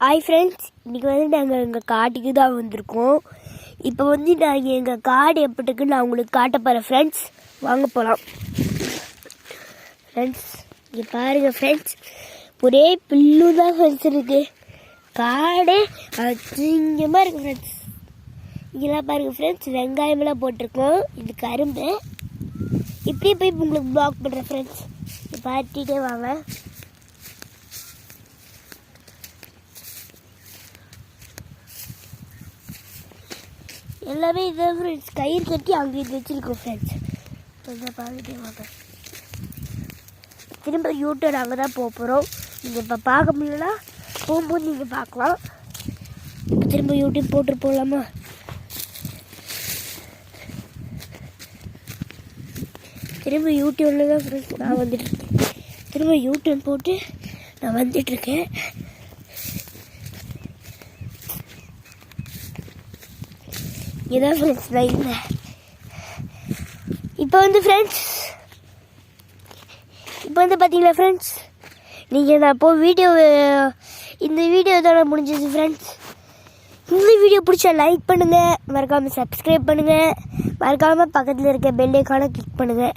Hi friends, இன்றைக்கி நாங்கள் எங்கள் காட்டுக்கு தான் வந்திருக்கோம். இப்போ நாங்கள் எங்கள் காடு எப்படி இருக்குன்னு நான் உங்களுக்கு காட்ட போகிறேன் ஃப்ரெண்ட்ஸ். வாங்க போகலாம் ஃப்ரெண்ட்ஸ். இங்கே பாருங்கள் ஃப்ரெண்ட்ஸ், ஒரே புல்லு தான் ஃப்ரெண்ட்ஸ் இருக்குது. காடே அசிங்கமாக இருக்குது ஃப்ரெண்ட்ஸ். இங்கெல்லாம் பாருங்கள் ஃப்ரெண்ட்ஸ், வெங்காயமெல்லாம் போட்டிருக்கோம். இது கரும்பு. இப்படியே போய் உங்களுக்கு ப்ளாக் பண்ணுறேன் ஃப்ரெண்ட்ஸ். பார்த்துட்டே வாங்க. எல்லாமே இதான் ஃப்ரெண்ட்ஸ், கயிறு கட்டி அங்கே இது வச்சுருக்கோம் ஃப்ரெண்ட்ஸ். கொஞ்சம் பார்த்துட்டே வாங்க. திரும்ப யூடியூப் அங்கே தான் போக போகிறோம். நீங்கள் இப்போ பார்க்க முடியலன்னா போகும்போது நீங்கள் பார்க்கலாம். இப்போ திரும்ப யூடியூப் போட்டு போகலாமா? திரும்ப யூடியூப்பில் தான் ஃப்ரெண்ட்ஸ் நான் வந்துட்டுருக்கேன். திரும்ப யூடியூப் போட்டு நான் வந்துட்டுருக்கேன். இதான் ஃப்ரெண்ட்ஸ் நான் இல்லை. இப்போ ஃப்ரெண்ட்ஸ், இப்போ பார்த்தீங்களா ஃப்ரெண்ட்ஸ், நீங்கள் நான் இந்த வீடியோ தான் முடிஞ்சிச்சு ஃப்ரெண்ட்ஸ். இந்த வீடியோ பிடிச்சா லைக் பண்ணுங்கள், மறக்காமல் சப்ஸ்கிரைப் பண்ணுங்கள், மறக்காமல் பக்கத்தில் இருக்க பெல் ஐகானை கிளிக் பண்ணுங்கள்.